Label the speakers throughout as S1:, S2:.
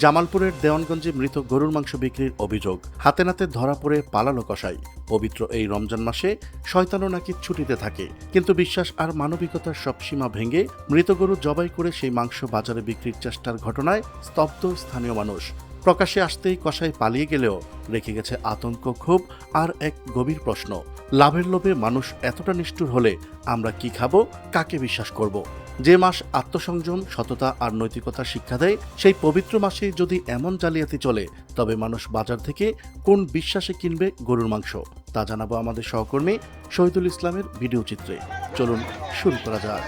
S1: জামালপুরের দেওয়ানগঞ্জে মৃত গরুর মাংস বিক্রির অভিযোগ। হাতে নাতে ধরা পড়ে পালালো কসাই। পবিত্র এই রমজান মাসে শয়তানও নাকি ছুটিতে থাকে, কিন্তু বিশ্বাস আর মানবিকতার সব সীমা ভেঙে মৃত গরু জবাই করে সেই মাংস বাজারে বিক্রির চেষ্টার ঘটনায় স্তব্ধ স্থানীয় মানুষ। প্রকাশ্যে আসতেই কসাই পালিয়ে গেলেও রেখে গেছে আতঙ্ক, ক্ষোভ আর এক গভীর প্রশ্ন। লাভের লোভে মানুষ এতটা নিষ্ঠুর হলে আমরা কি খাবো, কাকে বিশ্বাস করব? যে মাস আত্মসংযম, সততা আর নৈতিকতার শিক্ষা দেয়, সেই পবিত্র মাসে যদি এমন জালিয়াতি চলে, তবে মানুষ বাজার থেকে কোন বিশ্বাসে কিনবে গরুর মাংস? তা জানাবো আমাদের সহকর্মী শহীদুল ইসলামের ভিডিও চিত্রে। চলুন শুরু করা যাক।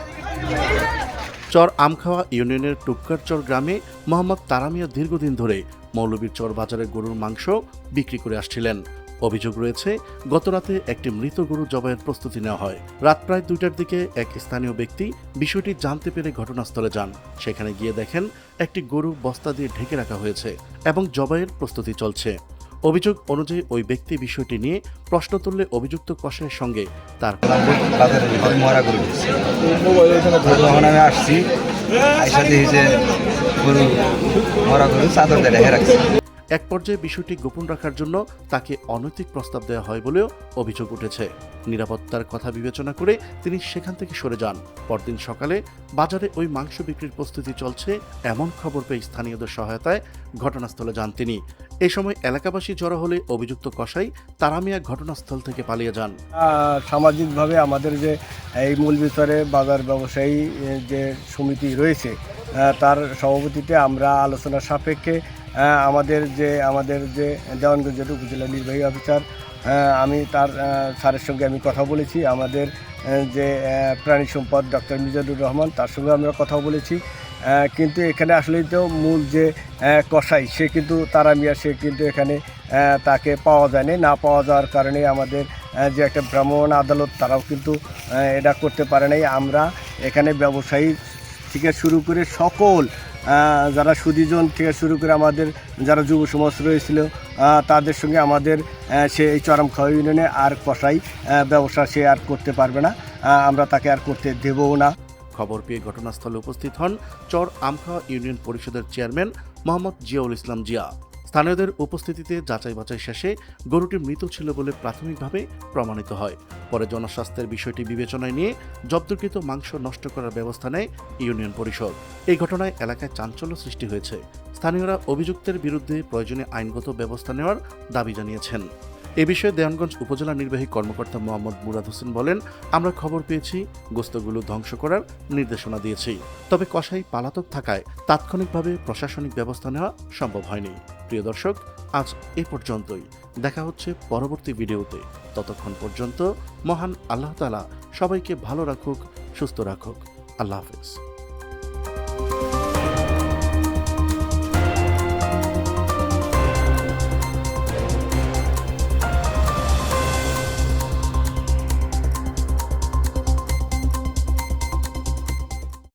S1: চর আমখাওয়া ইউনিয়নের টুক্কারচর গ্রামে মোহাম্মদ তারামিয়া দীর্ঘদিন ধরে মৌলভীর চর বাজারে গরুর মাংস বিক্রি করে আসছিলেন। অভিযোগ রয়েছে, গতরাতে একটি মৃত গরু জবাইয়ের প্রস্তুতি নেওয়া হয়। রাত প্রায় 2টার দিকে এক স্থানীয় ব্যক্তি বিষয়টি জানতে পেরে ঘটনাস্থলে যান। সেখানে গিয়ে দেখেন একটি গরু বস্তা দিয়ে ঢেকে রাখা হয়েছে এবং জবাইয়ের প্রস্তুতি চলছে। অভিযোগ অনুযায়ী ওই ব্যক্তি বিষয়টি নিয়ে প্রশ্ন তুললে অভিযুক্ত কসাইয়ের সঙ্গে তার
S2: আমি আসছি,
S1: এক পর্যায়ে বিষয়টি গোপন রাখার জন্য তাকে অনৈতিক প্রস্তাব দেওয়া হয় বলেও অভিযোগ উঠেছে। নিরাপত্তার কথা বিবেচনা করে তিনি সেখান থেকে সরে যান। পরদিন সকালে বাজারে ওই মাংস বিক্রির প্রস্তুতি চলছে এমন খবর পেয়ে স্থানীয়দের সহায়তায় ঘটনাস্থলে যান তিনি। এ সময় এলাকাবাসী জড়ো হলে অভিযুক্ত কসাই তারামিয়া ঘটনাস্থল থেকে পালিয়ে যান।
S2: সামাজিকভাবে আমাদের যে এই মূল ভিতরে বাজার ব্যবসায়ী যে সমিতি রয়েছে, তার সভাপতিতে আমরা আলোচনা সাপেক্ষে আমাদের যে দেওয়ানগঞ্জের উপজেলা নির্বাহী অফিসার, আমি তার স্যারের সঙ্গে আমি কথা বলেছি। আমাদের যে প্রাণী সম্পদ ডক্টর মিজানুর রহমান, তার সঙ্গে আমরা কথা বলেছি। কিন্তু এখানে আসলেই তো মূল যে কসাই, সে কিন্তু তারামিয়া, সে কিন্তু এখানে তাকে পাওয়া যায়নি। না পাওয়া যাওয়ার কারণে আমাদের যে একটা ভ্রাম্যমাণ আদালত, তারাও কিন্তু এটা করতে পারে নাই। আমরা এখানে ব্যবসায়ী থেকে শুরু করে সকল যারা সুদীজন থেকে শুরু করে আমাদের যারা যুব সমাজ রয়েছিল, তাদের সঙ্গে আমাদের সে এই চরমখাওয়া ইউনিয়নে আর কসাই ব্যবসা সে আর করতে পারবে না, আমরা তাকে আর করতে দেবও না।
S1: খবর পেয়ে ঘটনাস্থলে উপস্থিত হন চর আমখাওয়া ইউনিয়ন পরিষদের চেয়ারম্যান মোহাম্মদ জিয়াউল ইসলাম জিয়া। স্থানীয়দের উপস্থিতিতে যাচাই বাছাই শেষে গরুটি মৃত ছিল বলে প্রাথমিকভাবে প্রমাণিত হয়। পরে জনস্বাস্থ্যের বিষয়টি বিবেচনায় নিয়ে জব্দকৃত মাংস নষ্ট করার ব্যবস্থা নেয় ইউনিয়ন পরিষদ। এই ঘটনায় এলাকায় চাঞ্চল্য সৃষ্টি হয়েছে। স্থানীয়রা অভিযুক্তের বিরুদ্ধে প্রয়োজনীয় আইনগত ব্যবস্থা নেওয়ার দাবি জানিয়েছেন। এ বিষয়ে দেওয়ানগঞ্জ উপজেলা নির্বাহী কর্মকর্তা মোহাম্মদ মুরাদ হোসেন বলেন, আমরা খবর পেয়েছি, গোস্তগুলো ধ্বংস করার নির্দেশনা দিয়েছি। তবে কসাই পালাতক থাকায় তাৎক্ষণিকভাবে প্রশাসনিক ব্যবস্থা নেওয়া সম্ভব হয়নি। প্রিয় দর্শক, আজ এ পর্যন্তই। দেখা হচ্ছে পরবর্তী ভিডিওতে। ততক্ষণ পর্যন্ত মহান আল্লাহ তাআলা সবাইকে ভালো রাখুক, সুস্থ রাখুক। আল্লাহ হাফেজ।